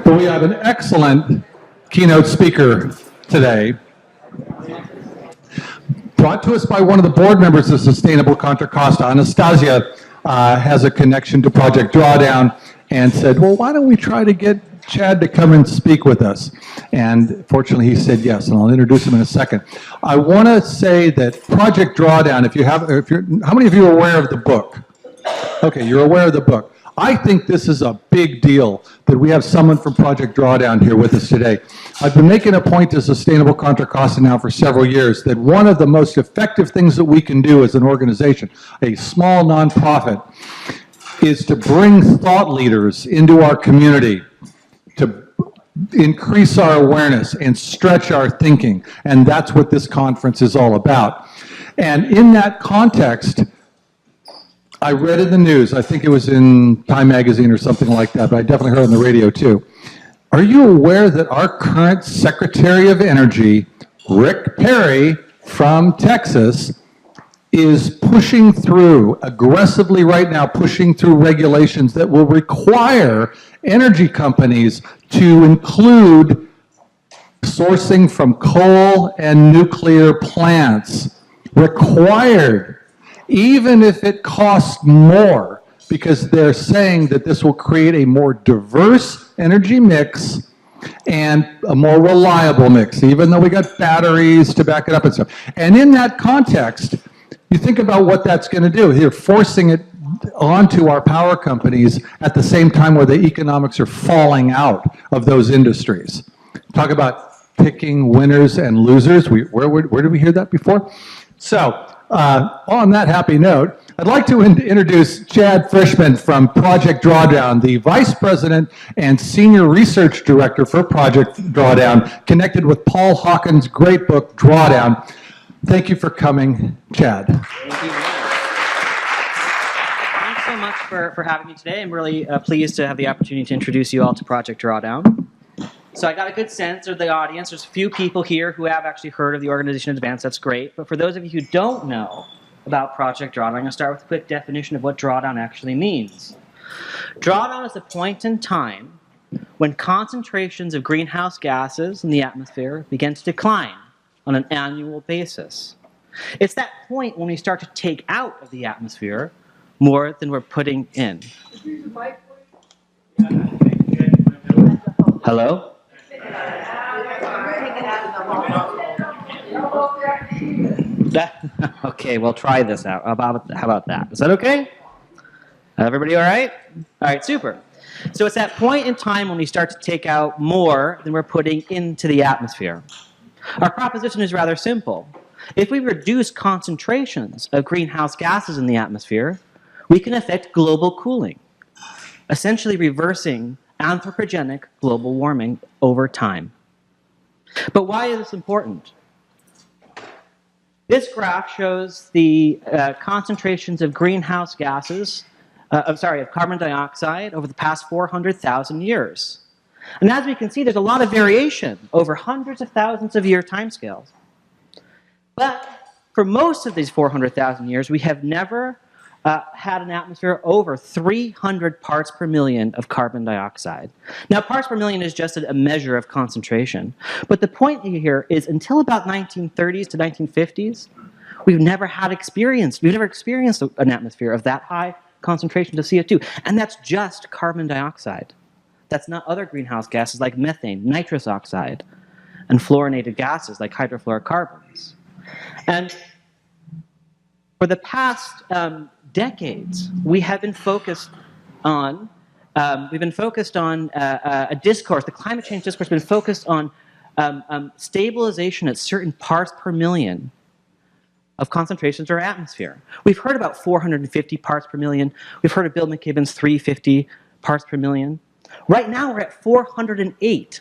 But we have an excellent keynote speaker today, brought to us by one of the board members of Sustainable Contra Costa. Anastasia has a connection to Project Drawdown and said, well, why don't we try to get Chad to come and speak with us? And fortunately he said yes, and I'll introduce him in a second. I want to say that Project Drawdown, how many of you are aware of the book? Okay, you're aware of the book. I think this is a big deal that we have someone from Project Drawdown here with us today. I've been making a point to Sustainable Contra Costa now for several years that one of the most effective things that we can do as an organization, a small nonprofit, is to bring thought leaders into our community to increase our awareness and stretch our thinking. And that's what this conference is all about. And in that context, I read in the news, I think it was in Time Magazine or something like that, but I definitely heard on the radio too. Are you aware that our current Secretary of Energy, Rick Perry from Texas, is pushing through, aggressively right now, pushing through regulations that will require energy companies to include sourcing from coal and nuclear plants, required, even if it costs more, because they're saying that this will create a more diverse energy mix and a more reliable mix, even though we got batteries to back it up and stuff. And in that context, you think about what that's going to do. They're forcing it onto our power companies at the same time where the economics are falling out of those industries. Talk about picking winners and losers. Where did we hear that before? So, on that happy note, I'd like to introduce Chad Frischmann from Project Drawdown, the Vice President and Senior Research Director for Project Drawdown, connected with Paul Hawkins' great book, Drawdown. Thank you for coming, Chad. Thank you. Thanks so much for having me today. I'm really pleased to have the opportunity to introduce you all to Project Drawdown. So I got a good sense of the audience. There's a few people here who have actually heard of the organization in advance. That's great. But for those of you who don't know about Project Drawdown, I'm going to start with a quick definition of what drawdown actually means. Drawdown is a point in time when concentrations of greenhouse gases in the atmosphere begin to decline on an annual basis. It's that point when we start to take out of the atmosphere more than we're putting in. Hello? Okay, we'll try this out. How about that? Is that okay? Everybody all right? All right, super. So it's that point in time when we start to take out more than we're putting into the atmosphere. Our proposition is rather simple. If we reduce concentrations of greenhouse gases in the atmosphere, we can affect global cooling, essentially reversing anthropogenic global warming over time. But why is this important? This graph shows the concentrations of greenhouse gases, of carbon dioxide over the past 400,000 years. And as we can see, there's a lot of variation over hundreds of thousands of year timescales. But for most of these 400,000 years, we have never had an atmosphere over 300 parts per million of carbon dioxide. Now, parts per million is just a measure of concentration. But the point here is until about 1930s to 1950s, we've never experienced an atmosphere of that high concentration of CO2. And that's just carbon dioxide. That's not other greenhouse gases like methane, nitrous oxide, and fluorinated gases like hydrofluorocarbons. And for the past decades, we have been focused on a discourse. The climate change discourse has been focused on stabilization at certain parts per million of concentrations in our atmosphere. We've heard about 450 parts per million. We've heard of Bill McKibben's 350 parts per million. Right now, we're at 408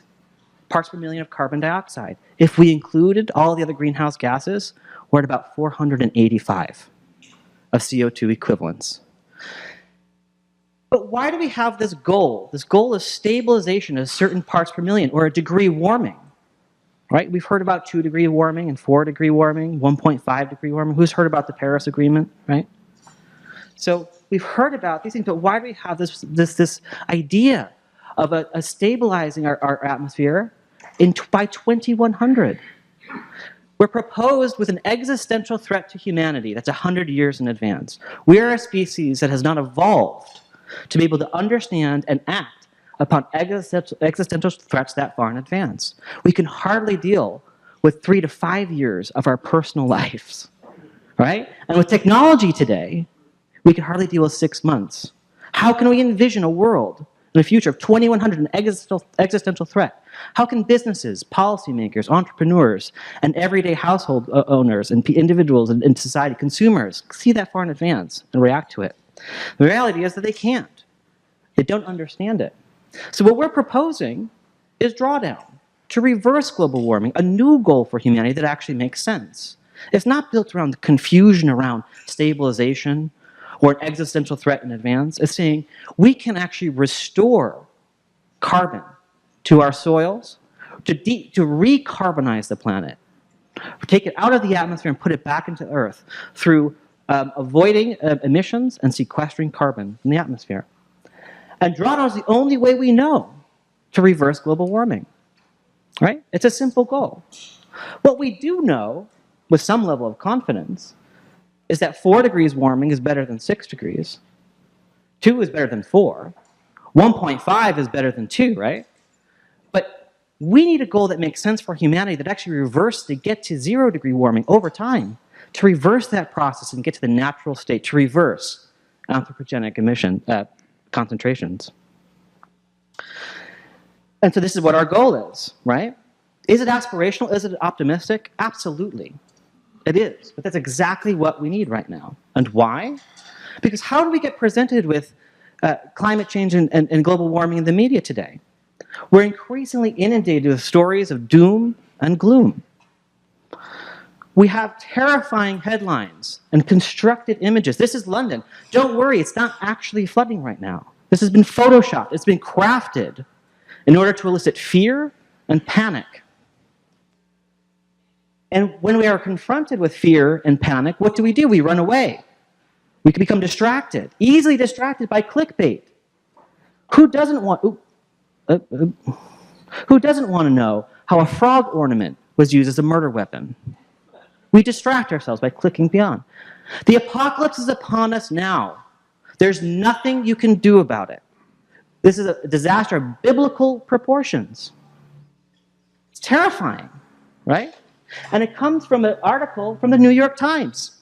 parts per million of carbon dioxide. If we included all the other greenhouse gases, we're at about 485 of CO2 equivalents. But why do we have this goal? This goal is stabilization of certain parts per million, or a degree warming. Right? We've heard about 2-degree warming and 4-degree warming, 1.5-degree warming. Who's heard about the Paris Agreement, right? So we've heard about these things, but why do we have this idea of a stabilizing our atmosphere by 2100. We're proposed with an existential threat to humanity that's 100 years in advance. We are a species that has not evolved to be able to understand and act upon existential threats that far in advance. We can hardly deal with 3 to 5 years of our personal lives, right? And with technology today, we can hardly deal with 6 months. How can we envision a world in the future of 2100, an existential threat? How can businesses, policymakers, entrepreneurs, and everyday household owners and individuals in society, consumers, see that far in advance and react to it? The reality is that they can't. They don't understand it. So what we're proposing is Drawdown, to reverse global warming, a new goal for humanity that actually makes sense. It's not built around the confusion around stabilization or an existential threat in advance. It's saying we can actually restore carbon to our soils, to recarbonize the planet, take it out of the atmosphere and put it back into the earth through avoiding emissions and sequestering carbon in the atmosphere. And Drawdown is the only way we know to reverse global warming, right? It's a simple goal. What we do know with some level of confidence is that 4 degrees warming is better than 6 degrees. 2 is better than 4. 1.5 is better than 2, right? But we need a goal that makes sense for humanity that actually reverses to get to 0 degree warming over time, to reverse that process and get to the natural state, to reverse anthropogenic emission concentrations. And so this is what our goal is, right? Is it aspirational? Is it optimistic? Absolutely. It is. But that's exactly what we need right now. And why? Because how do we get presented with climate change and global warming in the media today? We're increasingly inundated with stories of doom and gloom. We have terrifying headlines and constructed images. This is London. Don't worry, it's not actually flooding right now. This has been photoshopped. It's been crafted in order to elicit fear and panic. And when we are confronted with fear and panic, what do? We run away. We can become distracted, easily distracted by clickbait. Who doesn't want to know how a frog ornament was used as a murder weapon? We distract ourselves by clicking beyond. The apocalypse is upon us now. There's nothing you can do about it. This is a disaster of biblical proportions. It's terrifying, right? And it comes from an article from the New York Times.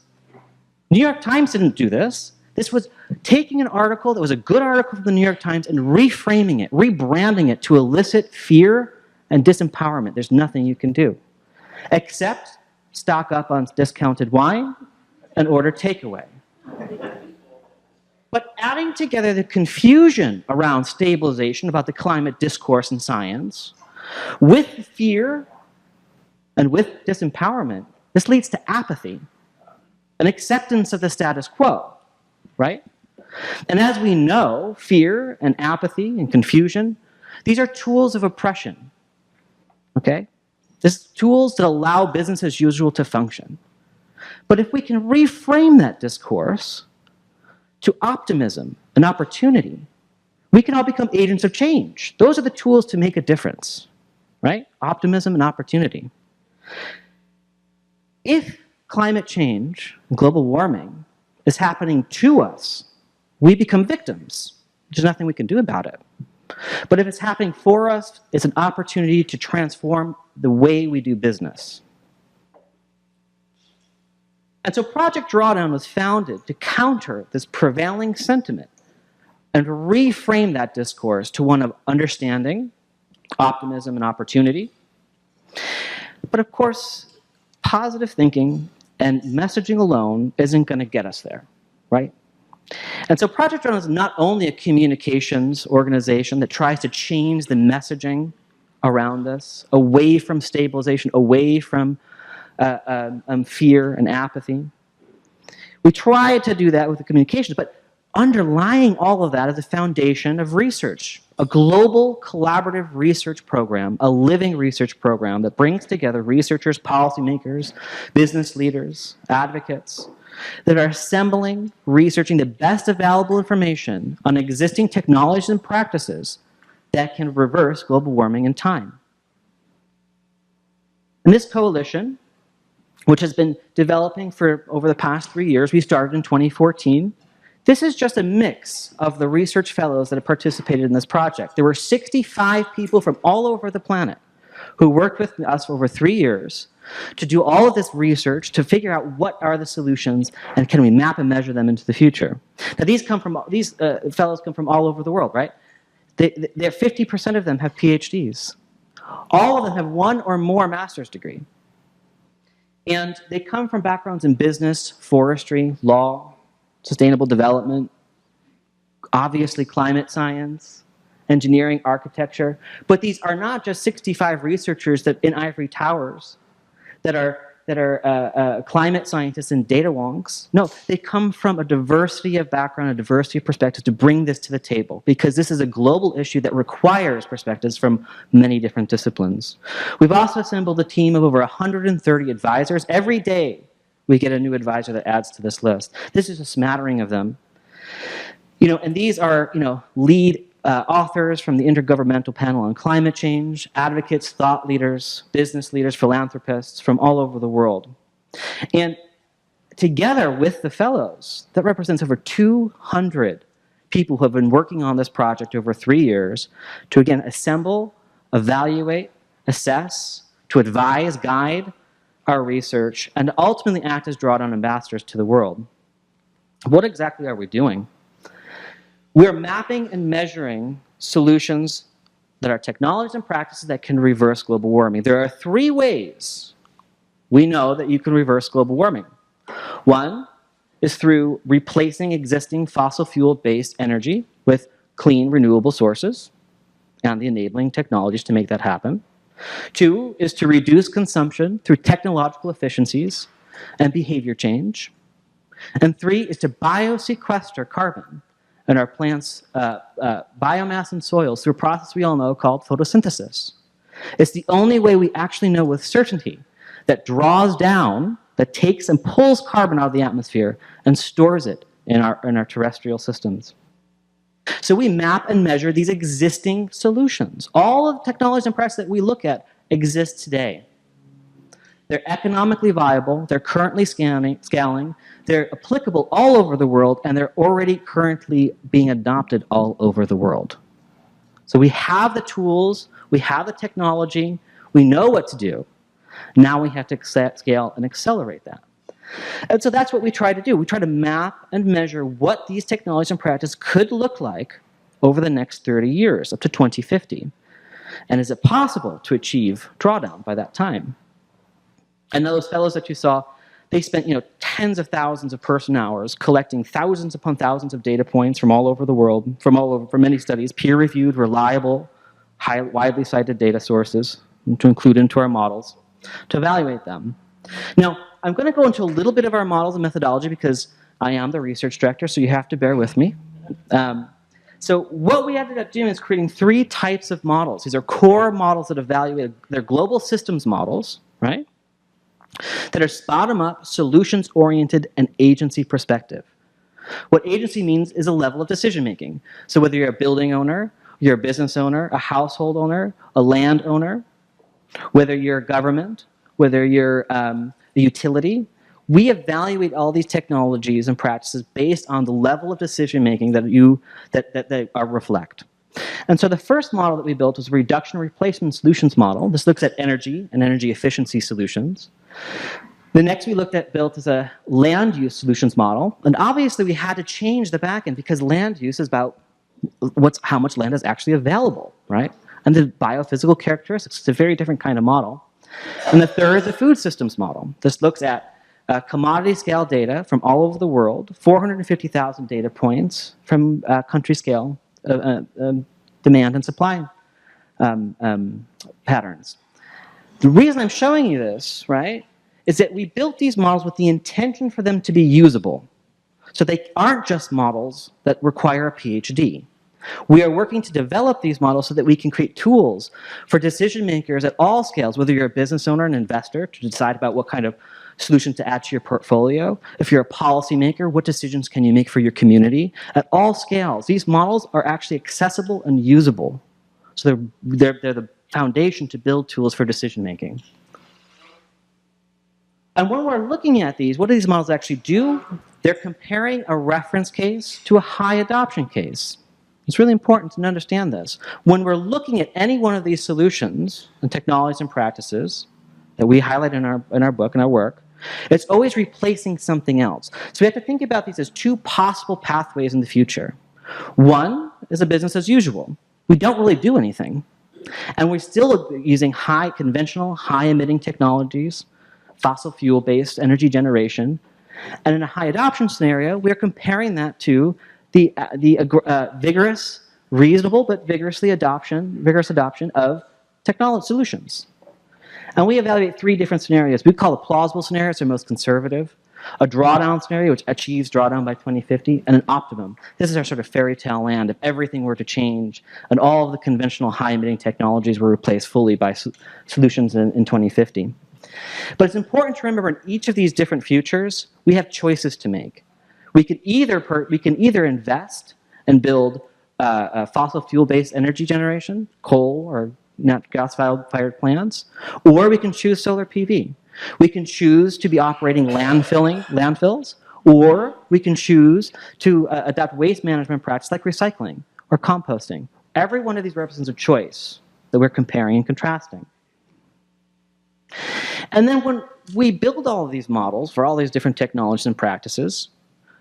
New York Times didn't do this. This was taking an article that was a good article from the New York Times and reframing it, rebranding it to elicit fear and disempowerment. There's nothing you can do except stock up on discounted wine and order takeaway. But adding together the confusion around stabilization, about the climate discourse in science, with fear and with disempowerment, this leads to apathy, an acceptance of the status quo, right? And as we know, fear and apathy and confusion, these are tools of oppression, okay? These tools that allow business as usual to function. But if we can reframe that discourse to optimism and opportunity, we can all become agents of change. Those are the tools to make a difference, right? Optimism and opportunity. If climate change, global warming, is happening to us, we become victims. There's nothing we can do about it. But if it's happening for us, it's an opportunity to transform the way we do business. And so Project Drawdown was founded to counter this prevailing sentiment and to reframe that discourse to one of understanding, optimism, and opportunity. But of course, positive thinking and messaging alone isn't going to get us there, right? And so Project Drawdown is not only a communications organization that tries to change the messaging around us, away from stabilization, away from fear and apathy. We try to do that with the communications, but underlying all of that is the foundation of research, a global collaborative research program, a living research program that brings together researchers, policymakers, business leaders, advocates, that are assembling, researching the best available information on existing technologies and practices that can reverse global warming in time. And this coalition, which has been developing for over the past 3 years, we started in 2014. This is just a mix of the research fellows that have participated in this project. There were 65 people from all over the planet who worked with us for over 3 years to do all of this research to figure out what are the solutions and can we map and measure them into the future. Now these fellows come from all over the world, right? 50% of them have PhDs. All of them have one or more master's degree. And they come from backgrounds in business, forestry, law, sustainable development, obviously climate science, engineering, architecture. But these are not just 65 researchers that in ivory towers that are climate scientists and data wonks. No, they come from a diversity of background, a diversity of perspectives to bring this to the table, because this is a global issue that requires perspectives from many different disciplines. We've also assembled a team of over 130 advisors. Every day we get a new advisor that adds to this list. This is a smattering of them. And these are, lead authors from the Intergovernmental Panel on Climate Change, advocates, thought leaders, business leaders, philanthropists from all over the world. And together with the fellows, that represents over 200 people who have been working on this project over 3 years to, again, assemble, evaluate, assess, to advise, guide our research, and ultimately act as drawdown ambassadors to the world. What exactly are we doing? We're mapping and measuring solutions that are technologies and practices that can reverse global warming. There are 3 ways we know that you can reverse global warming. One is through replacing existing fossil fuel-based energy with clean, renewable sources and the enabling technologies to make that happen. 2 is to reduce consumption through technological efficiencies and behavior change. And 3 is to biosequester carbon in our plants' biomass and soils through a process we all know called photosynthesis. It's the only way we actually know with certainty that draws down, that takes and pulls carbon out of the atmosphere and stores it in our terrestrial systems. So we map and measure these existing solutions. All of the technologies and practices that we look at exist today. They're economically viable, they're currently scaling, they're applicable all over the world, and they're already currently being adopted all over the world. So we have the tools, we have the technology, we know what to do. Now we have to scale and accelerate that. And so that's what we try to do. We try to map and measure what these technologies and practices could look like over the next 30 years, up to 2050. And is it possible to achieve drawdown by that time? And those fellows that you saw, they spent tens of thousands of person hours collecting thousands upon thousands of data points from all over the world, from many studies, peer-reviewed, reliable, widely cited data sources to include into our models, to evaluate them. Now, I'm going to go into a little bit of our models and methodology because I am the research director, so you have to bear with me. So what we ended up doing is creating 3 types of models. These are core models that evaluate their global systems models, right? That are bottom-up, solutions-oriented, and agency perspective. What agency means is a level of decision-making. So whether you're a building owner, you're a business owner, a household owner, a land owner, whether you're a government, whether you're a utility, we evaluate all these technologies and practices based on the level of decision-making that they reflect. And so the first model that we built was a reduction and replacement solutions model. This looks at energy and energy efficiency solutions. The next we built is a land use solutions model. And obviously we had to change the backend because land use is about how much land is actually available, right? And the biophysical characteristics. It's a very different kind of model. And the third is the food systems model. This looks at commodity scale data from all over the world, 450,000 data points from country scale demand and supply patterns. The reason I'm showing you this, right, is that we built these models with the intention for them to be usable. So they aren't just models that require a PhD. We are working to develop these models so that we can create tools for decision makers at all scales, whether you're a business owner, an investor, to decide about what kind of solution to add to your portfolio. If you're a policymaker, what decisions can you make for your community? At all scales, these models are actually accessible and usable So they're the foundation to build tools for decision making. And when we're looking at these, what do these models actually do? They're comparing a reference case to a high adoption case. It's really important to understand this. When we're looking at any one of these solutions and technologies and practices that we highlight in our book and our work, it's always replacing something else. So we have to think about these as two possible pathways in the future. One is a business as usual. We don't really do anything. And we're still using high conventional, high emitting technologies, fossil fuel based energy generation. And in a high adoption scenario, we're comparing that to the vigorous, reasonable, but vigorous adoption of technology solutions. And we evaluate three different scenarios. We call a plausible scenario, it's our most conservative, a drawdown scenario, which achieves drawdown by 2050, and an optimum. This is our sort of fairy tale land if everything were to change and all of the conventional high-emitting technologies were replaced fully by solutions in 2050. But it's important to remember in each of these different futures, we have choices to make. We can either invest and build fossil fuel-based energy generation, coal or natural gas-fired plants, or we can choose solar PV. We can choose to be operating landfills, or we can choose to adopt waste management practices like recycling or composting. Every one of these represents a choice that we're comparing and contrasting. And then when we build all of these models for all these different technologies and practices,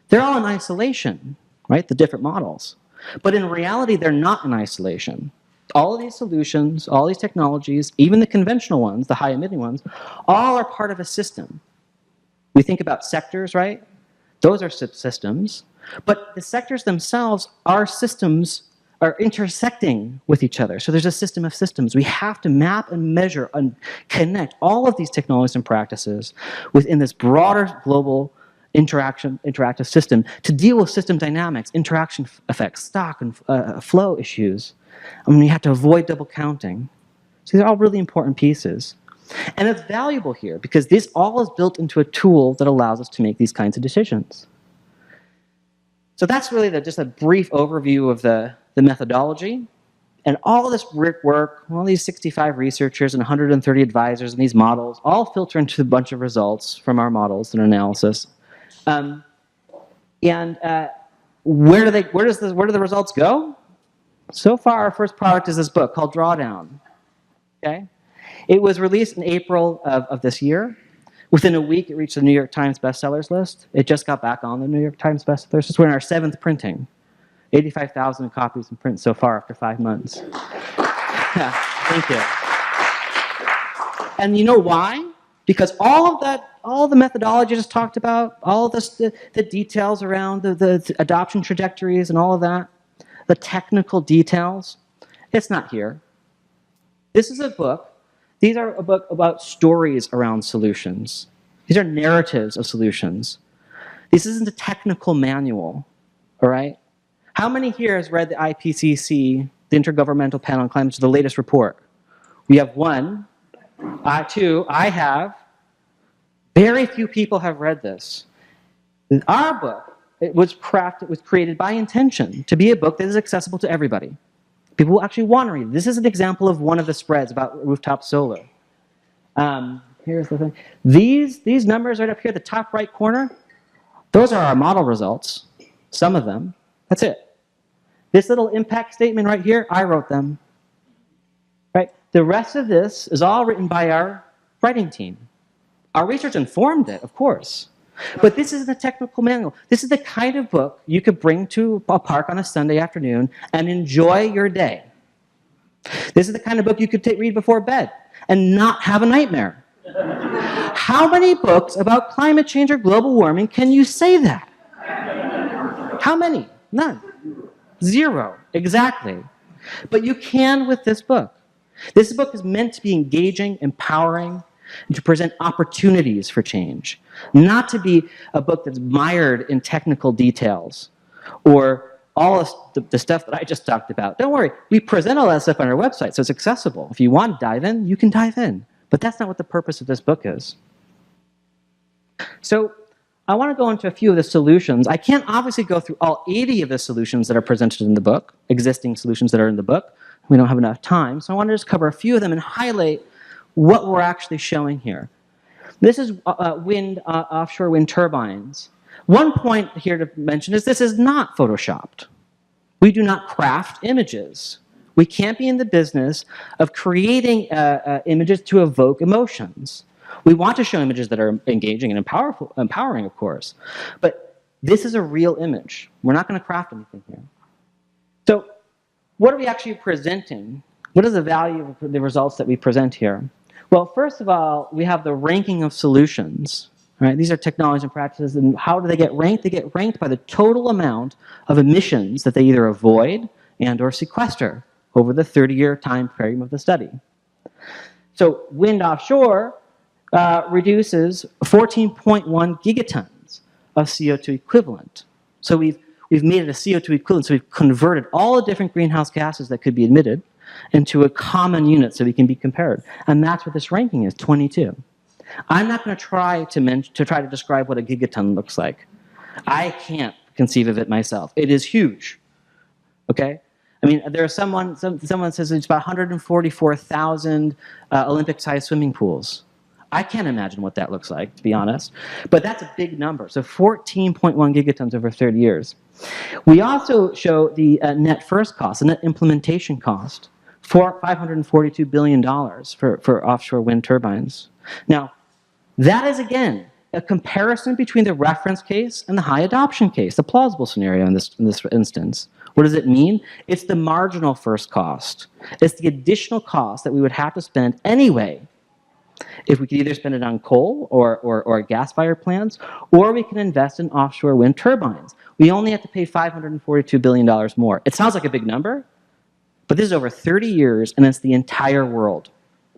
they're all in isolation, right? The different models. But in reality, they're not in isolation. All of these solutions, all these technologies, even the conventional ones, the high-emitting ones, all are part of a system. We think about sectors, right? Those are subsystems. But the sectors themselves are systems, are intersecting with each other. So there's a system of systems. We have to map and measure and connect all of these technologies and practices within this broader global interactive system to deal with system dynamics, interaction effects, stock and flow issues. I mean, you have to avoid double counting. So these are all really important pieces. And it's valuable here because this all is built into a tool that allows us to make these kinds of decisions. So that's really just a brief overview of the methodology. And all of this work, all these 65 researchers and 130 advisors and these models all filter into a bunch of results from our models and analysis. Where do the results go? So far, our first product is this book called Drawdown. Okay? It was released in April of this year. Within a week, it reached the New York Times bestsellers list. It just got back on the New York Times bestsellers list. We're in our 7th printing. 85,000 copies in print so far after 5 months. Yeah, thank you. And you know why? Because all the methodology I just talked about, all of the details around the adoption trajectories and all of that, the technical details, it's not here. This is a book. These are a book about stories around solutions. These are narratives of solutions. This isn't a technical manual, all right? How many here has read the IPCC, the Intergovernmental Panel on Climate Change, the latest report? We have one. Two. I have. Very few people have read this. Our book, it was created by intention to be a book that is accessible to everybody. People will actually want to read it. This is an example of one of the spreads about rooftop solar. Here's the thing. These numbers right up here, the top right corner, those are our model results. Some of them. That's it. This little impact statement right here, I wrote them. Right? The rest of this is all written by our writing team. Our research informed it, of course. But this isn't a technical manual. This is the kind of book you could bring to a park on a Sunday afternoon and enjoy your day. This is the kind of book you could read before bed and not have a nightmare. How many books about climate change or global warming can you say that? How many? None. 0. Exactly. But you can with this book. This book is meant to be engaging, empowering, and to present opportunities for change, not to be a book that's mired in technical details or all the stuff that I just talked about. Don't worry, we present all that stuff on our website, so it's accessible. If you want to dive in, you can dive in. But that's not what the purpose of this book is. So I want to go into a few of the solutions. I can't obviously go through all 80 of the solutions that are presented in the book, existing solutions that are in the book. We don't have enough time, so I want to just cover a few of them and highlight what we're actually showing here. This is offshore wind turbines. One point here to mention is this is not photoshopped. We do not craft images. We can't be in the business of creating images to evoke emotions. We want to show images that are engaging and empowering, of course. But this is a real image. We're not going to craft anything here. So what are we actually presenting? What is the value of the results that we present here? Well, first of all, we have the ranking of solutions. Right? These are technologies and practices, and how do they get ranked? They get ranked by the total amount of emissions that they either avoid and or sequester over the 30-year time frame of the study. So wind offshore reduces 14.1 gigatons of CO2 equivalent. So we've made it a CO2 equivalent, so we've converted all the different greenhouse gases that could be emitted into a common unit so we can be compared. And that's what this ranking is, 22. I'm not going to try to describe what a gigaton looks like. I can't conceive of it myself. It is huge. Okay? I mean, there's someone says it's about 144,000 Olympic-sized swimming pools. I can't imagine what that looks like, to be honest. But that's a big number. So 14.1 gigatons over 30 years. We also show the net first cost, the net implementation cost, for $542 billion for offshore wind turbines. Now, that is, again, a comparison between the reference case and the high adoption case, the plausible scenario in this instance. What does it mean? It's the marginal first cost. It's the additional cost that we would have to spend anyway if we could either spend it on coal or gas-fired plants, or we can invest in offshore wind turbines. We only have to pay $542 billion more. It sounds like a big number, but this is over 30 years, and it's the entire world.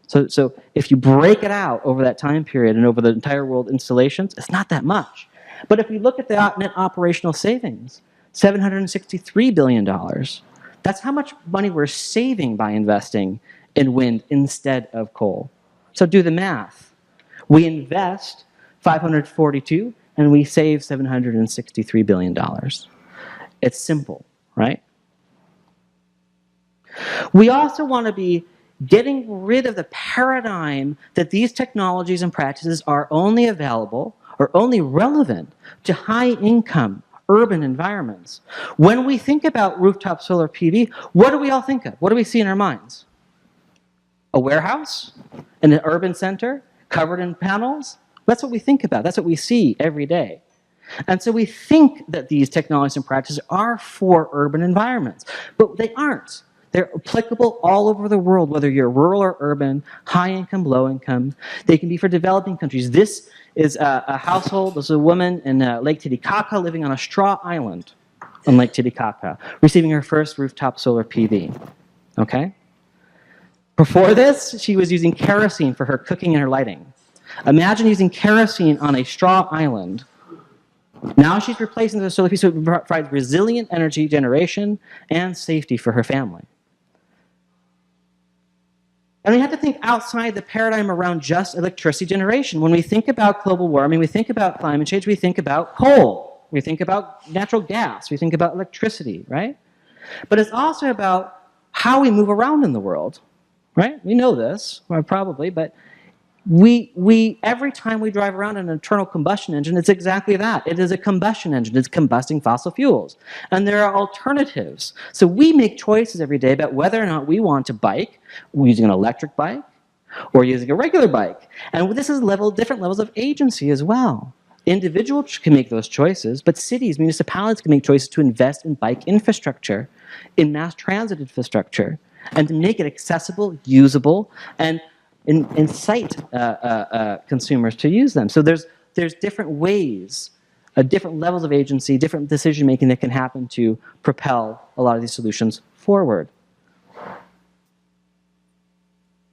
So if you break it out over that time period and over the entire world installations, it's not that much. But if we look at the net operational savings, $763 billion, that's how much money we're saving by investing in wind instead of coal. So do the math. We invest 542 and we save $763 billion. It's simple, right? We also want to be getting rid of the paradigm that these technologies and practices are only available or only relevant to high-income urban environments. When we think about rooftop solar PV, what do we all think of? What do we see in our minds? A warehouse? In an urban center? Covered in panels? That's what we think about. That's what we see every day. And so we think that these technologies and practices are for urban environments, but they aren't. They're applicable all over the world, whether you're rural or urban, high income, low income. They can be for developing countries. This is a household, this is a woman in Lake Titicaca living on a straw island on Lake Titicaca, receiving her first rooftop solar PV. Okay? Before this, she was using kerosene for her cooking and her lighting. Imagine using kerosene on a straw island. Now she's replacing the solar PV so it provides resilient energy generation and safety for her family. And we have to think outside the paradigm around just electricity generation. When we think about global warming, we think about climate change, we think about coal, we think about natural gas, we think about electricity, right? But it's also about how we move around in the world, right? We know this, probably, but every time we drive around in an internal combustion engine, it's exactly that. It is a combustion engine. It's combusting fossil fuels. And there are alternatives. So we make choices every day about whether or not we want to bike, using an electric bike, or using a regular bike. And this is different levels of agency as well. Individuals can make those choices, but cities, municipalities can make choices to invest in bike infrastructure, in mass transit infrastructure, and to make it accessible, usable, and incite consumers to use them. So there's different ways, different levels of agency, different decision making that can happen to propel a lot of these solutions forward.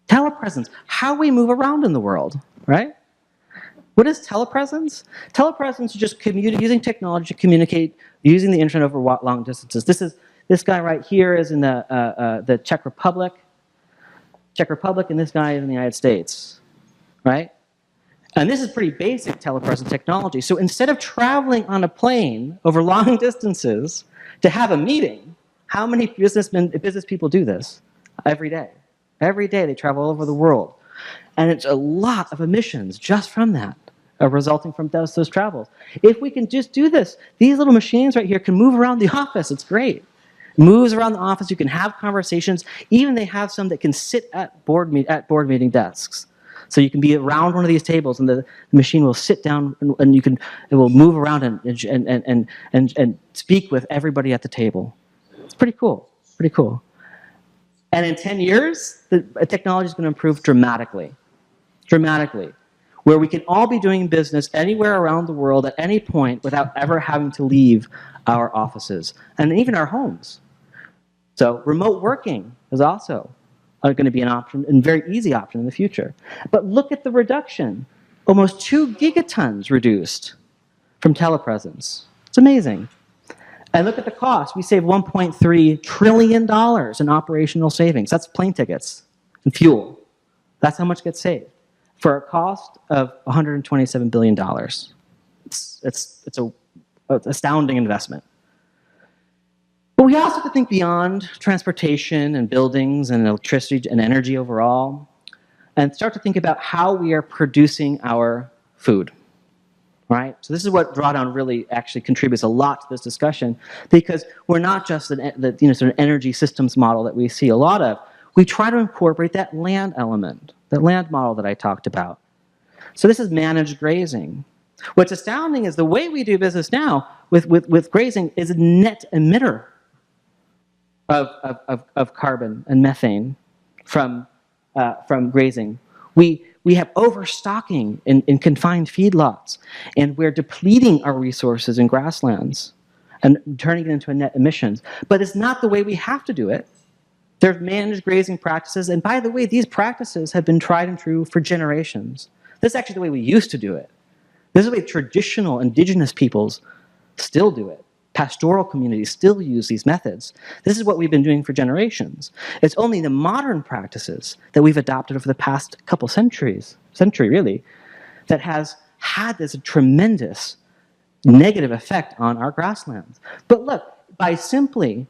Telepresence, how we move around in the world, right? What is telepresence? Telepresence is just using technology to communicate, using the internet over long distances. This guy right here is in the Czech Republic, and this guy is in the United States, right? And this is pretty basic telepresence technology. So instead of traveling on a plane over long distances to have a meeting, how many business people do this? every day. Every day they travel all over the world. And it's a lot of emissions just from that, resulting from those travels. If we can just do this, these little machines right here can move around the office. It's great. Moves around the office. You can have conversations. Even they have some that can sit at board meeting desks. So you can be around one of these tables, and the machine will sit down, and it will move around and speak with everybody at the table. It's pretty cool. Pretty cool. And in 10 years, the technology is going to improve dramatically. Dramatically. Where we can all be doing business anywhere around the world at any point without ever having to leave our offices and even our homes. So remote working is also going to be an option, and very easy option in the future. But look at the reduction. Almost 2 gigatons reduced from telepresence. It's amazing. And look at the cost. We save $1.3 trillion in operational savings. That's plane tickets and fuel. That's how much gets saved for a cost of $127 billion. It's an astounding investment. But we also have to think beyond transportation and buildings and electricity and energy overall, and start to think about how we are producing our food. Right? So this is what Drawdown really actually contributes a lot to this discussion, because we're not just sort of energy systems model that we see a lot of. We try to incorporate that land element, that land model that I talked about. So this is managed grazing. What's astounding is the way we do business now with grazing is a net emitter of carbon and methane from grazing. We have overstocking in confined feedlots, and we're depleting our resources in grasslands and turning it into a net emissions. But it's not the way we have to do it. There's managed grazing practices, and by the way, these practices have been tried and true for generations. This is actually the way we used to do it. This is the way traditional indigenous peoples still do it. Pastoral communities still use these methods. This is what we've been doing for generations. It's only the modern practices that we've adopted over the past couple century really, that has had this tremendous negative effect on our grasslands. But look, by simply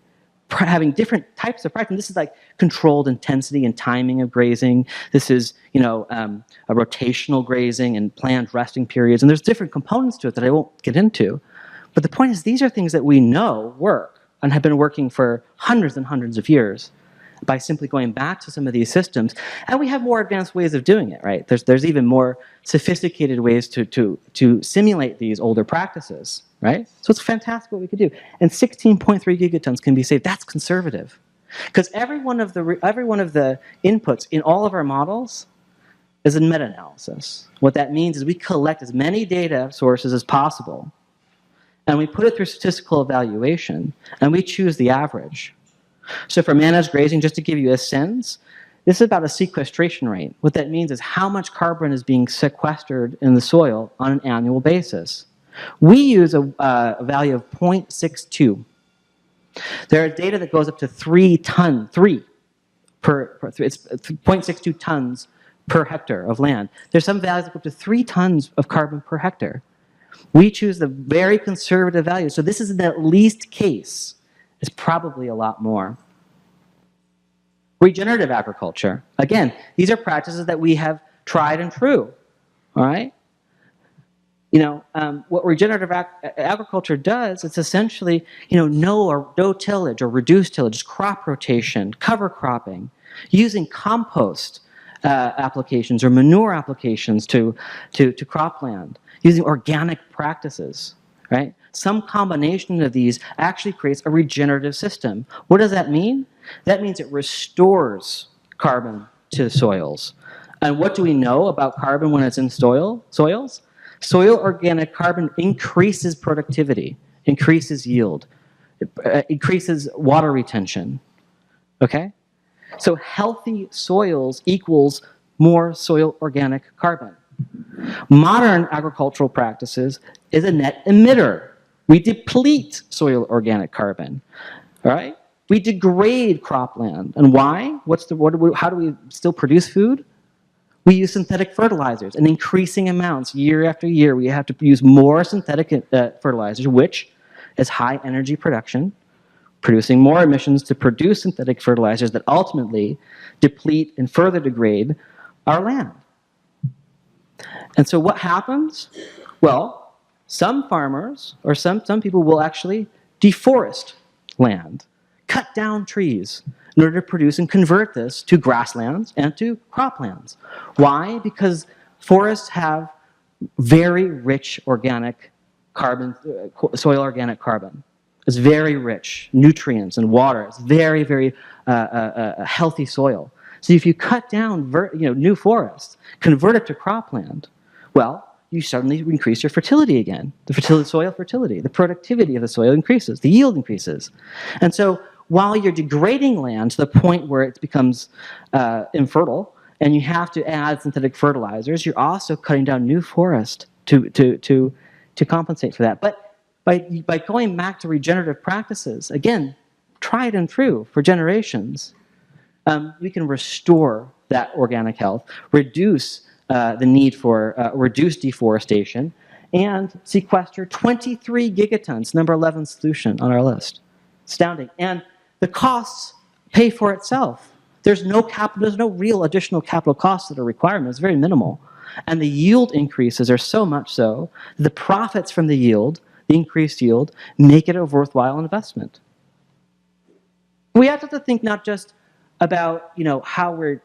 having different types of practice, this is like controlled intensity and timing of grazing. This is, a rotational grazing and planned resting periods, and there's different components to it that I won't get into. But the point is, these are things that we know work and have been working for hundreds and hundreds of years by simply going back to some of these systems. And we have more advanced ways of doing it, right? There's even more sophisticated ways to simulate these older practices, right? So it's fantastic what we could do. And 16.3 gigatons can be saved. That's conservative. Because every one of the inputs in all of our models is a meta-analysis. What that means is we collect as many data sources as possible, and we put it through statistical evaluation, and we choose the average. So for managed grazing, just to give you a sense, this is about a sequestration rate. What that means is how much carbon is being sequestered in the soil on an annual basis. We use a value of 0.62. There are data that goes up to 3 tons, it's 0.62 tons per hectare of land. There's some values that go up to 3 tons of carbon per hectare. We choose the very conservative value. So this is an at least case. It's probably a lot more. Regenerative agriculture. Again, these are practices that we have tried and true. All right? What regenerative agriculture does, it's essentially, no tillage or reduced tillage, crop rotation, cover cropping, using compost applications or manure applications to cropland, using organic practices, right? Some combination of these actually creates a regenerative system. What does that mean? That means it restores carbon to soils. And what do we know about carbon when it's in soils? Soil organic carbon increases productivity, increases yield, increases water retention, okay? So healthy soils equals more soil organic carbon. Modern agricultural practices is a net emitter. We deplete soil organic carbon, all right? We degrade cropland. And why? How do we still produce food? We use synthetic fertilizers in increasing amounts year after year. We have to use more synthetic fertilizers, which is high energy production, producing more emissions to produce synthetic fertilizers that ultimately deplete and further degrade our land. And so what happens? Well, some farmers or some people will actually deforest land, cut down trees in order to produce and convert this to grasslands and to croplands. Why? Because forests have very rich organic carbon, soil organic carbon. It's very rich, nutrients and water. It's very, very healthy soil. So if you cut down new forests, convert it to cropland, well, you suddenly increase your fertility again. Soil fertility, the productivity of the soil increases, the yield increases. And so while you're degrading land to the point where it becomes infertile, and you have to add synthetic fertilizers, you're also cutting down new forest to compensate for that. But by going back to regenerative practices, again, tried and true for generations, we can restore that organic health, reduce the need for reduce deforestation, and sequester 23 gigatons, number 11 solution on our list. Astounding. And the costs pay for itself. There's no real additional capital costs that are required. It's very minimal. And the yield increases are so much so that the profits from the yield, the increased yield, make it a worthwhile investment. We have to think not just about how we're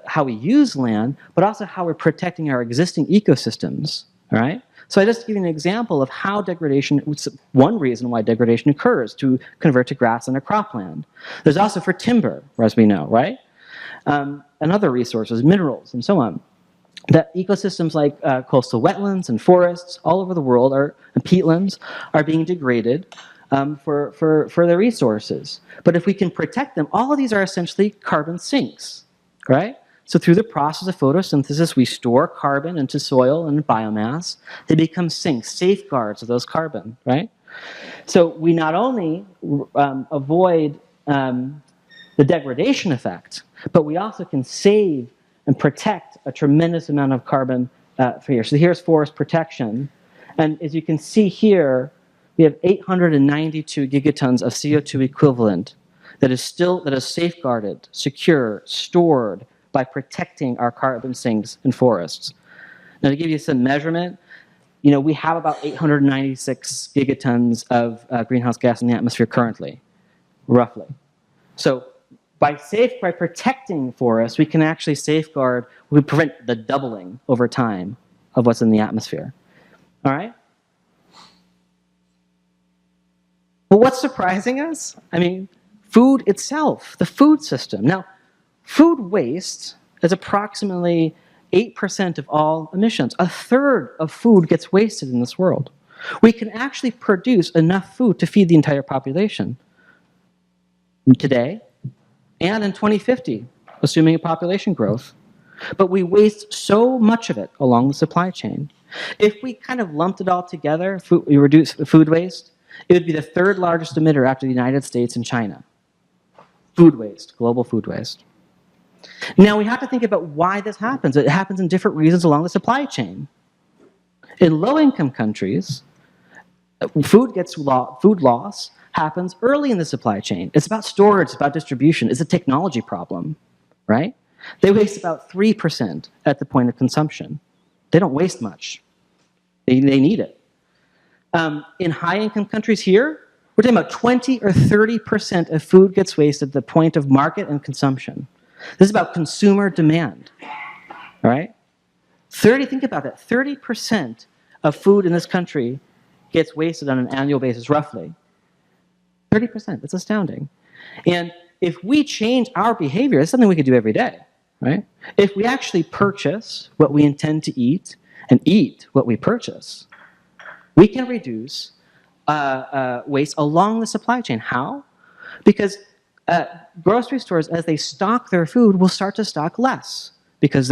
how we use land, but also how we're protecting our existing ecosystems. All right. So I just give you an example of how degradation. One reason why degradation occurs to convert to grassland or cropland. There's also for timber, as we know, right, and other resources, minerals, and so on. That ecosystems like coastal wetlands and forests all over the world and peatlands are being degraded for their resources. But if we can protect them, all of these are essentially carbon sinks, right? So through the process of photosynthesis, we store carbon into soil and biomass. They become sinks, safeguards of those carbon, right? So we not only avoid the degradation effect, but we also can save and protect a tremendous amount of carbon for here. So here's forest protection. And as you can see here, we have 892 gigatons of CO2 equivalent that is safeguarded, secure, stored by protecting our carbon sinks in forests. Now, to give you some measurement, we have about 896 gigatons of greenhouse gas in the atmosphere currently, roughly. So by protecting forests, we can actually we prevent the doubling over time of what's in the atmosphere. All right? But what's surprising us? I mean, food itself, the food system. Now, food waste is approximately 8% of all emissions. A third of food gets wasted in this world. We can actually produce enough food to feed the entire population today and in 2050, assuming a population growth. But we waste so much of it along the supply chain. If we kind of lumped it all together, we reduce food waste, it would be the third largest emitter after the United States and China. Food waste, global food waste. Now we have to think about why this happens. It happens in different reasons along the supply chain. In low-income countries, food loss happens early in the supply chain. It's about storage, it's about distribution. It's a technology problem, right? They waste about 3% at the point of consumption. They don't waste much. They need it. In high-income countries here, we're talking about 20 or 30% of food gets wasted at the point of market and consumption. This is about consumer demand, all right? Think about that. 30% of food in this country gets wasted on an annual basis, roughly. 30%, that's astounding. And if we change our behavior, it's something we could do every day, right? If we actually purchase what we intend to eat and eat what we purchase, we can reduce waste along the supply chain. How? Because grocery stores, as they stock their food, will start to stock less because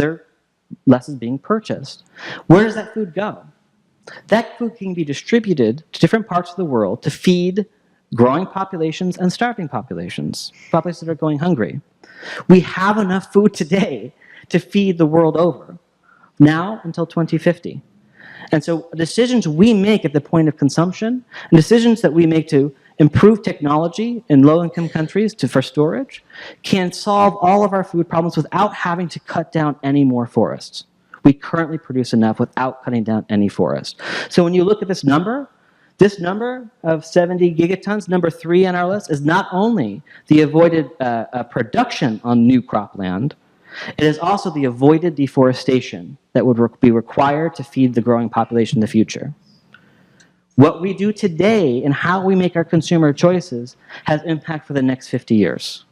less is being purchased. Where does that food go? That food can be distributed to different parts of the world to feed growing populations and starving populations that are going hungry. We have enough food today to feed the world over, now until 2050. And so decisions we make at the point of consumption, and decisions that we make to improved technology in low-income countries for storage can solve all of our food problems without having to cut down any more forests. We currently produce enough without cutting down any forest. So when you look at this number of 70 gigatons, number 3 on our list, is not only the avoided production on new cropland, it is also the avoided deforestation that would be required to feed the growing population in the future. What we do today and how we make our consumer choices has impact for the next 50 years.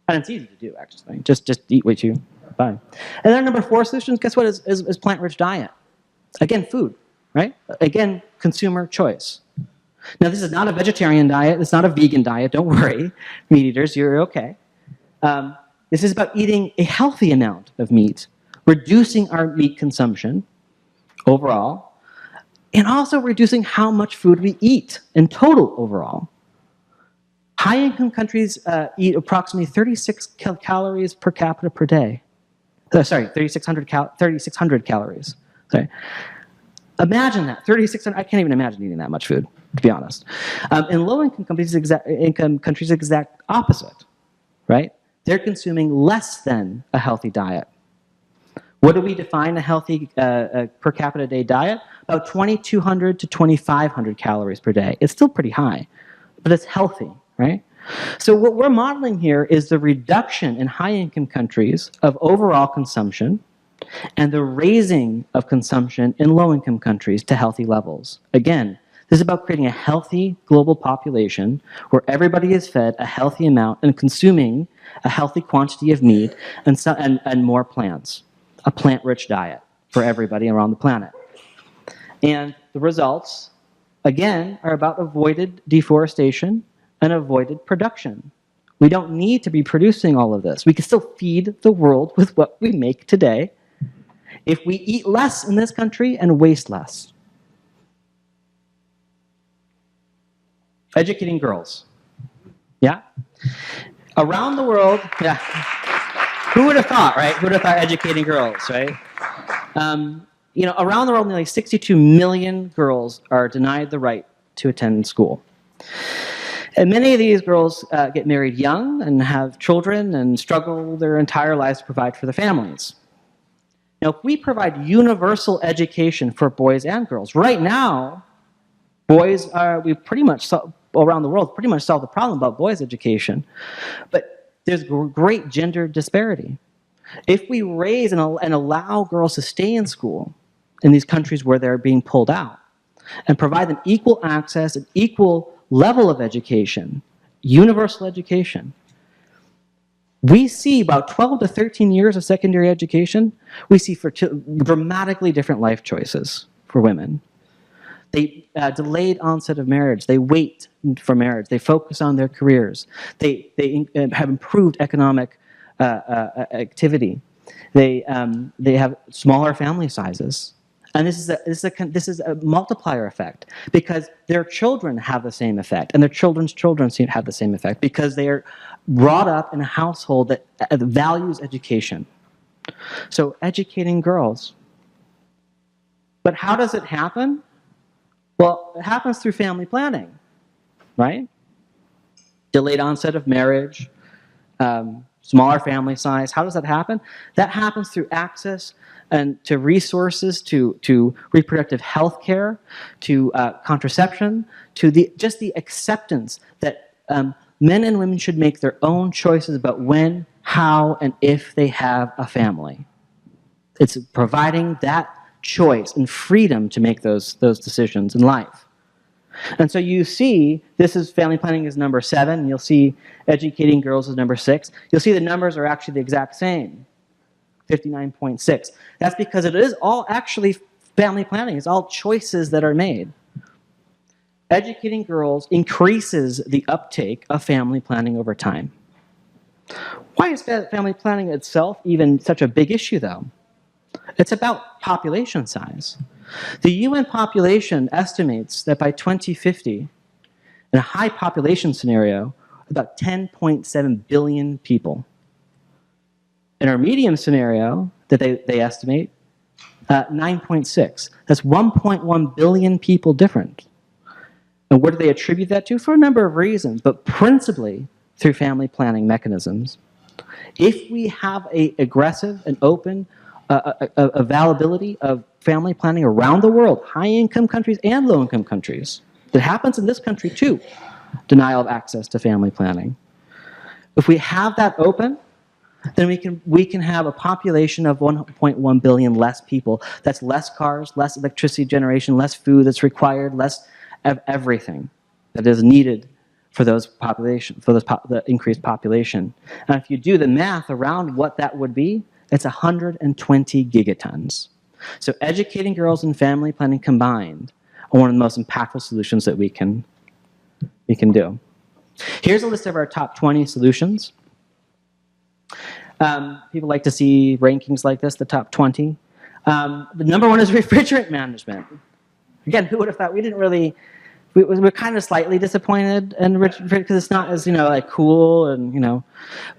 And it's easy to do, actually. Just eat way too. Fine. And then number 4 solutions, guess what, is plant-rich diet. Again, food, right? Again, consumer choice. Now, this is not a vegetarian diet. It's not a vegan diet. Don't worry, meat eaters, you're okay. This is about eating a healthy amount of meat, reducing our meat consumption overall, and also reducing how much food we eat in total overall. High-income countries eat approximately 36 calories per capita per day. 3,600 calories. Sorry. Imagine that, 3,600. I can't even imagine eating that much food, to be honest. In low-income countries, exact opposite, right? They're consuming less than a healthy diet. What do we define a healthy per capita day diet? About 2,200 to 2,500 calories per day. It's still pretty high, but it's healthy, right? So what we're modeling here is the reduction in high-income countries of overall consumption and the raising of consumption in low-income countries to healthy levels. Again, this is about creating a healthy global population where everybody is fed a healthy amount and consuming a healthy quantity of meat and more plants. A plant-rich diet for everybody around the planet. And the results, again, are about avoided deforestation and avoided production. We don't need to be producing all of this. We can still feed the world with what we make today if we eat less in this country and waste less. Educating girls. Yeah? Around the world, yeah. Who would have thought, right? Who would have thought educating girls, right? Around the world, nearly 62 million girls are denied the right to attend school. And many of these girls get married young and have children and struggle their entire lives to provide for their families. Now, if we provide universal education for boys and girls, right now, we pretty much, around the world, pretty much solved the problem about boys' education. But there's great gender disparity. If we raise and allow girls to stay in school in these countries where they're being pulled out and provide them equal access and equal level of education, universal education, we see about 12 to 13 years of secondary education, we see for dramatically different life choices for women. They delayed onset of marriage. They wait for marriage. They focus on their careers. They have improved economic activity. They have smaller family sizes, and this is a multiplier effect because their children have the same effect, and their children's children seem to have the same effect because they are brought up in a household that values education. So educating girls. But how does it happen? Well, it happens through family planning, right? Delayed onset of marriage, smaller family size. How does that happen? That happens through access and to resources, to reproductive health care, to contraception, to just the acceptance that men and women should make their own choices about when, how, and if they have a family. It's providing that choice and freedom to make those decisions in life. And so you see, this is family planning is number 7. You'll see educating girls is number 6. You'll see the numbers are actually the exact same, 59.6. That's because it is all actually family planning. It's all choices that are made. Educating girls increases the uptake of family planning over time. Why is family planning itself even such a big issue, though? It's about population size. The UN population estimates that by 2050, in a high population scenario, about 10.7 billion people. In our medium scenario, that they estimate, 9.6. That's 1.1 billion people different. And what do they attribute that to? For a number of reasons, but principally through family planning mechanisms. If we have an aggressive and open availability of family planning around the world, high-income countries and low-income countries, that happens in this country too, denial of access to family planning. If we have that open, then we can have a population of 1.1 billion less people. That's less cars, less electricity generation, less food that's required, less of everything that is needed for those population, for the increased population. And if you do the math around what that would be, it's 120 gigatons. So educating girls and family planning combined are one of the most impactful solutions that we can do. Here's a list of our top 20 solutions. People like to see rankings like this, the top 20. The number one is refrigerant management. Again, who would have thought? We didn't really, we're kind of slightly disappointed in because it's not as, like cool and,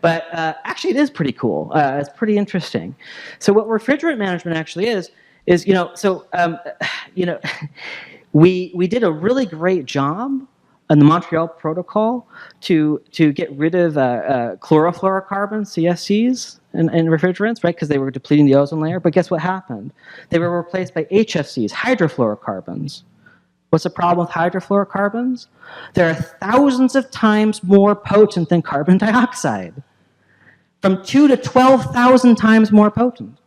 but actually it is pretty cool. It's pretty interesting. So what refrigerant management actually is, we did a really great job in the Montreal Protocol to get rid of chlorofluorocarbons, CFCs, in refrigerants, right? Because they were depleting the ozone layer. But guess what happened? They were replaced by HFCs, hydrofluorocarbons. What's the problem with hydrofluorocarbons? They're thousands of times more potent than carbon dioxide, from 2 to 12,000 times more potent.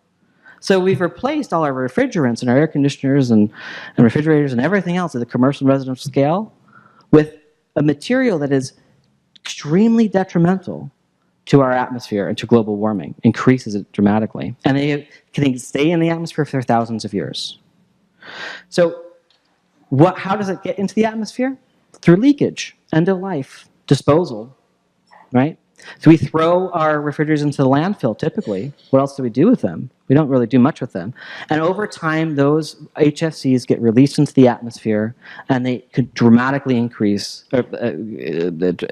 So we've replaced all our refrigerants and our air conditioners and refrigerators and everything else at the commercial and residential scale with a material that is extremely detrimental to our atmosphere and to global warming, increases it dramatically. And they can stay in the atmosphere for thousands of years. So how does it get into the atmosphere? Through leakage, end of life, disposal, right? So we throw our refrigerators into the landfill, typically. What else do we do with them? We don't really do much with them. And over time, those HFCs get released into the atmosphere, and they could dramatically increase, or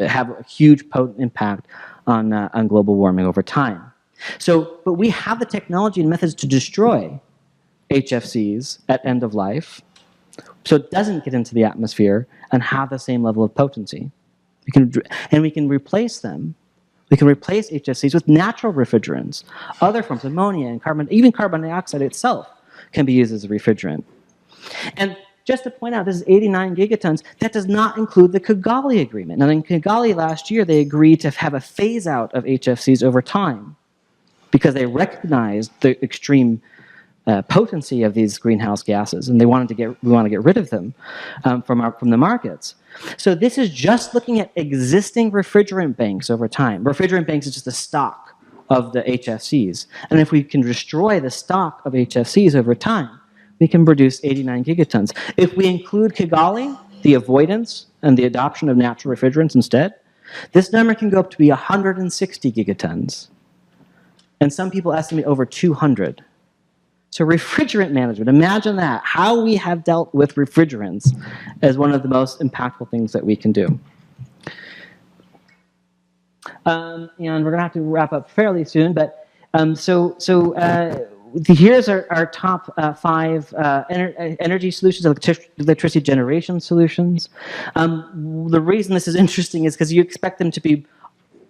have a huge potent impact on global warming over time. But we have the technology and methods to destroy HFCs at end of life, so it doesn't get into the atmosphere and have the same level of potency. We can replace them. We can replace HFCs with natural refrigerants. Other forms, ammonia and even carbon dioxide itself can be used as a refrigerant. And just to point out, this is 89 gigatons. That does not include the Kigali Agreement. Now, in Kigali last year, they agreed to have a phase-out of HFCs over time because they recognized the extreme potency of these greenhouse gases, and we want to get rid of them from the markets. So this is just looking at existing refrigerant banks over time. Refrigerant banks is just the stock of the HFCs, and if we can destroy the stock of HFCs over time, we can produce 89 gigatons. If we include Kigali, the avoidance and the adoption of natural refrigerants instead, this number can go up to be 160 gigatons, and some people estimate over 200. So refrigerant management, imagine that. How we have dealt with refrigerants as one of the most impactful things that we can do. And we're going to have to wrap up fairly soon, but here's our top 5 energy solutions, electricity generation solutions. The reason this is interesting is because you expect them to be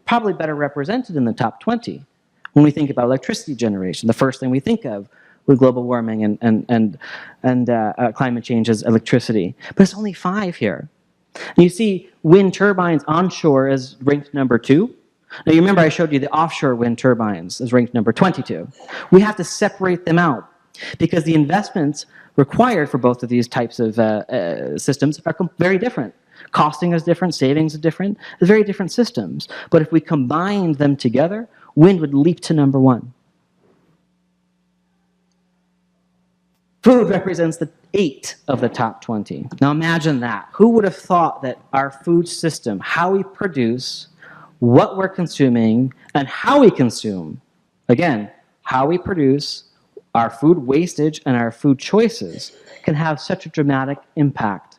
probably better represented in the top 20. When we think about electricity generation, the first thing we think of with global warming and climate change is electricity. But it's only 5 here. And you see wind turbines onshore is ranked number 2. Now you remember I showed you the offshore wind turbines is ranked number 22. We have to separate them out because the investments required for both of these types of systems are very different. Costing is different, savings is different. They're very different systems. But if we combined them together, wind would leap to number 1. Food represents the 8 of the top 20. Now imagine that. Who would have thought that our food system, how we produce, what we're consuming, and how we consume, again, how we produce, our food wastage, and our food choices can have such a dramatic impact.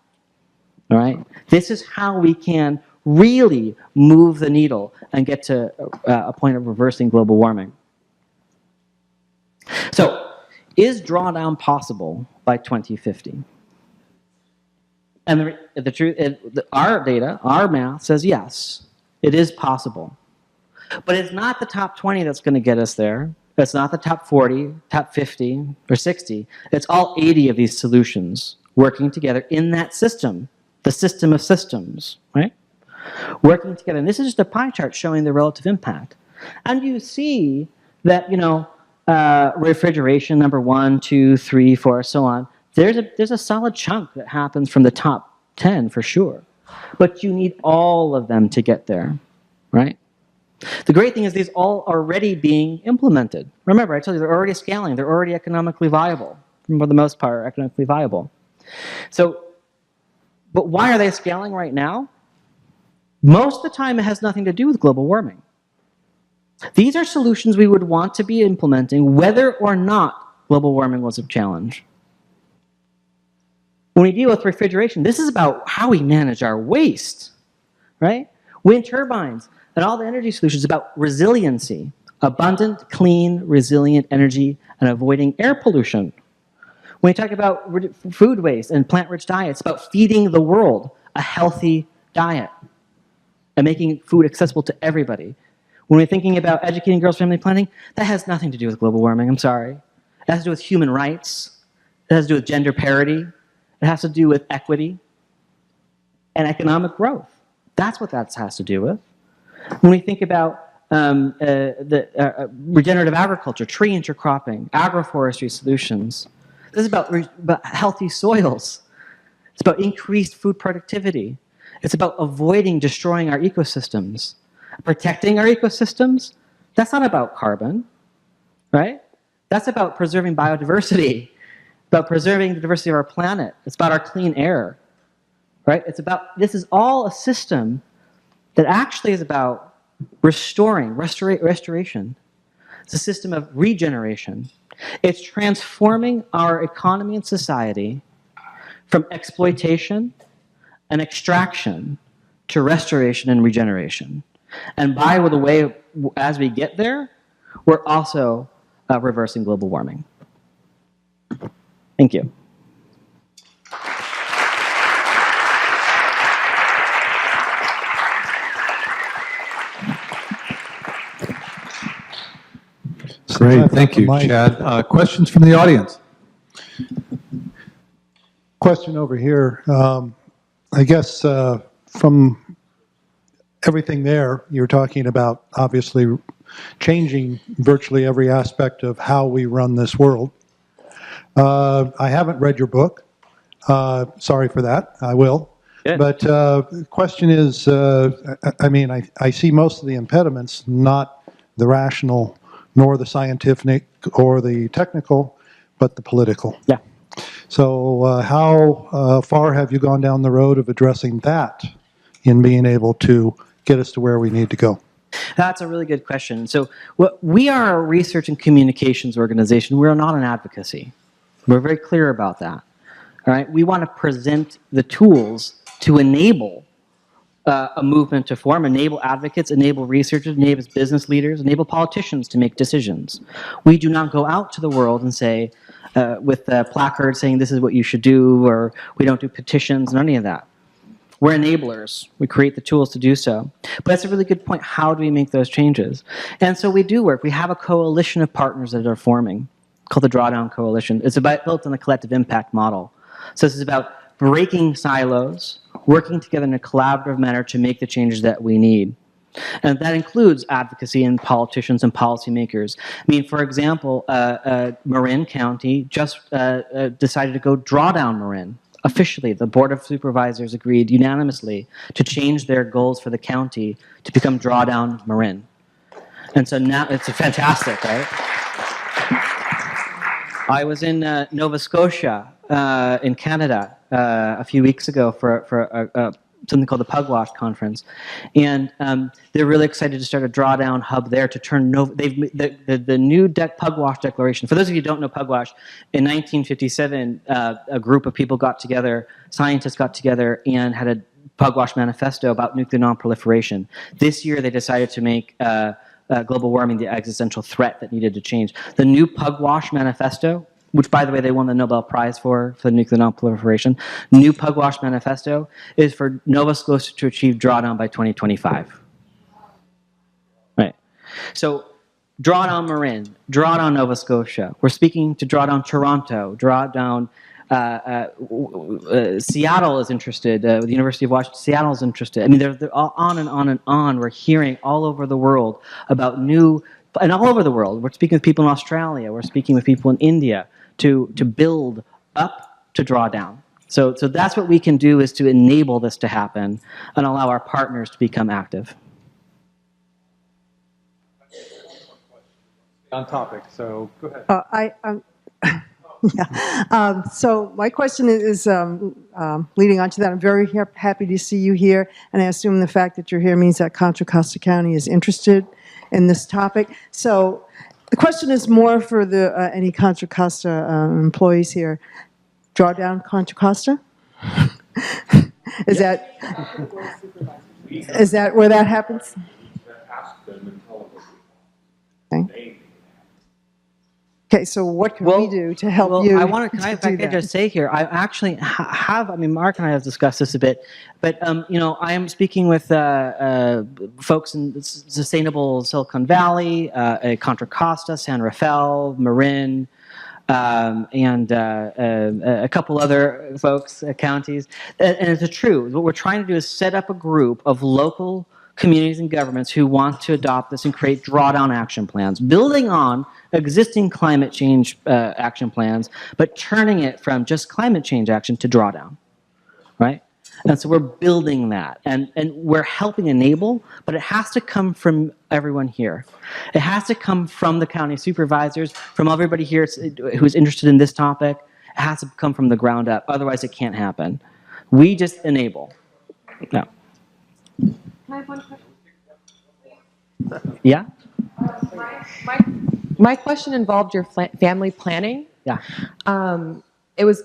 All right? This is how we can really move the needle and get to a point of reversing global warming. So, is drawdown possible by 2050? And the truth, our data, our math says yes, it is possible. But it's not the top 20 that's going to get us there. It's not the top 40, top 50, or 60. It's all 80 of these solutions working together in that system, the system of systems, right? Working together. And this is just a pie chart showing the relative impact. And you see that, refrigeration, number 1, 2, 3, 4, so on, there's a solid chunk that happens from the top 10 for sure. But you need all of them to get there, right? The great thing is these all already being implemented. Remember, I told you they're already scaling. They're already economically viable. For the most part, economically viable. So, but why are they scaling right now? Most of the time, it has nothing to do with global warming. These are solutions we would want to be implementing whether or not global warming was a challenge. When we deal with refrigeration, this is about how we manage our waste, right? Wind turbines and all the energy solutions about resiliency, abundant, clean, resilient energy, and avoiding air pollution. When we talk about food waste and plant-rich diets, it's about feeding the world a healthy diet and making food accessible to everybody. When we're thinking about educating girls' family planning, that has nothing to do with global warming, I'm sorry. It has to do with human rights. It has to do with gender parity. It has to do with equity and economic growth. That's what that has to do with. When we think about regenerative agriculture, tree intercropping, agroforestry solutions, this is about healthy soils. It's about increased food productivity. It's about avoiding destroying our ecosystems. Protecting our ecosystems, that's not about carbon, right? That's about preserving biodiversity, about preserving the diversity of our planet. It's about our clean air, right? This is all a system that actually is about restoration. It's a system of regeneration. It's transforming our economy and society from exploitation and extraction to restoration and regeneration. And by the way, as we get there, we're also reversing global warming. Thank you. Great, thank you, Chad. Questions from the audience? Question over here. I guess from everything there, you're talking about obviously changing virtually every aspect of how we run this world. I haven't read your book. Sorry for that. I will. Good. But the question is, I see most of the impediments, not the rational, nor the scientific or the technical, but the political. Yeah. So how far have you gone down the road of addressing that in being able to get us to where we need to go? That's a really good question. So we are a research and communications organization. We're not an advocacy. We're very clear about that. All right? We want to present the tools to enable a movement to form, enable advocates, enable researchers, enable business leaders, enable politicians to make decisions. We do not go out to the world and say, with placards saying this is what you should do, or we don't do petitions, none of that. We're enablers. We create the tools to do so. But that's a really good point. How do we make those changes? And so we do work. We have a coalition of partners that are forming called the Drawdown Coalition. It's built on the collective impact model. So this is about breaking silos, working together in a collaborative manner to make the changes that we need. And that includes advocacy and politicians and policymakers. I mean, for example, Marin County just decided to go drawdown Marin. Officially, the Board of Supervisors agreed unanimously to change their goals for the county to become drawdown Marin. And so now it's fantastic, right? I was in Nova Scotia in Canada a few weeks ago for something called the Pugwash Conference, and they're really excited to start a drawdown hub there to turn the new Pugwash Declaration. For those of you who don't know Pugwash, in 1957, a group of people got together, scientists got together, and had a Pugwash Manifesto about nuclear nonproliferation. This year, they decided to make global warming the existential threat that needed to change. The new Pugwash Manifesto which, by the way, they won the Nobel Prize for nuclear nonproliferation. New Pugwash Manifesto is for Nova Scotia to achieve drawdown by 2025. Right. So drawdown Marin, drawdown Nova Scotia. We're speaking to drawdown Toronto, drawdown Seattle is interested. The University of Washington, Seattle is interested. I mean, they're all on and on and on. We're hearing all over the world about new, and all over the world. We're speaking with people in Australia. We're speaking with people in India to build up to draw down. So that's what we can do, is to enable this to happen and allow our partners to become active. On topic, so go ahead. Yeah. So my question is leading on to that. I'm very happy to see you here, and I assume the fact that you're here means that Contra Costa County is interested in this topic. So the question is more for the any Contra Costa employees here. Drawdown Contra Costa? Is that where that happens? Okay. Okay, so what can we do to help you? I want to, if I could just say here, I actually have, I mean, Mark and I have discussed this a bit, but, you know, I am speaking with folks in sustainable Silicon Valley, Contra Costa, San Rafael, Marin, and a couple other folks, counties. And it's true. What we're trying to do is set up a group of local communities and governments who want to adopt this and create drawdown action plans, building on existing climate change action plans, but turning it from just climate change action to drawdown, right? And so we're building that, and we're helping enable, but it has to come from everyone here. It has to come from the county supervisors, from everybody here who's interested in this topic. It has to come from the ground up, otherwise it can't happen. We just enable. No. Can I have one question? Yeah? My question involved your family planning. Yeah. It was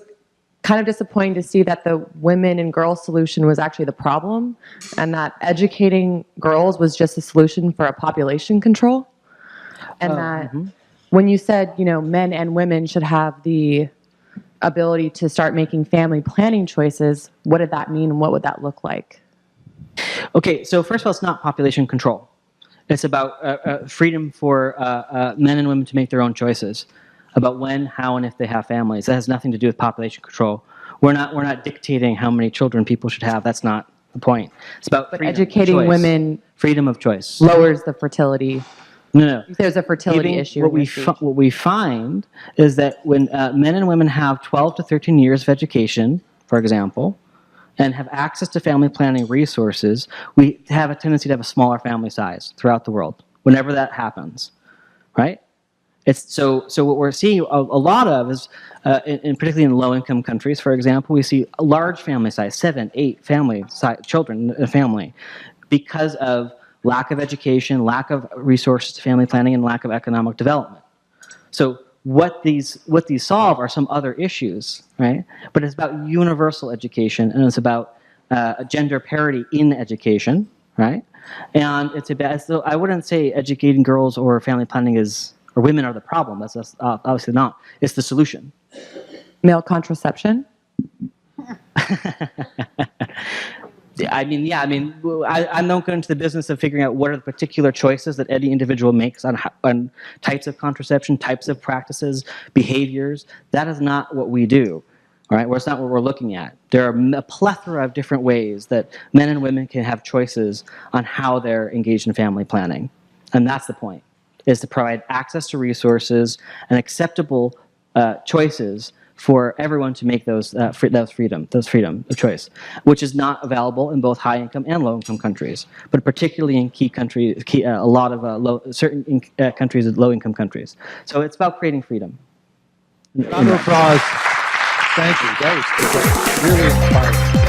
kind of disappointing to see that the women and girls solution was actually the problem, and that educating girls was just a solution for a population control. And that when you said, you know, men and women should have the ability to start making family planning choices, what did that mean and what would that look like? Okay, so first of all, it's not population control. It's about freedom for men and women to make their own choices about when, how, and if they have families. That has nothing to do with population control. We're not dictating how many children people should have. That's not the point. It's about freedom of educating choice. women Freedom of choice. lowers the fertility. No. There's a fertility issue. What we find is that when men and women have 12 to 13 years of education, for example, and have access to family planning resources, we have a tendency to have a smaller family size throughout the world, whenever that happens, right? So what we're seeing a lot of is, particularly in low-income countries, for example, we see a large family size, 7, 8 children in a family, because of lack of education, lack of resources to family planning, and lack of economic development. So what these solve are some other issues, right? But it's about universal education, and it's about gender parity in education, right? And it's about, so I wouldn't say educating girls or family planning or women are the problem. That's obviously not. It's the solution. Male contraception? I'm not going into the business of figuring out what are the particular choices that any individual makes on types of contraception, types of practices, behaviors. That is not what we do, all right? Well, it's not what we're looking at. There are a plethora of different ways that men and women can have choices on how they're engaged in family planning, and that's the point, is to provide access to resources and acceptable choices for everyone to make those freedom of choice, which is not available in both high-income and low-income countries, but particularly in key countries, a lot of certain countries, low-income countries. So it's about creating freedom. Round of applause. Thank you. That was really inspiring.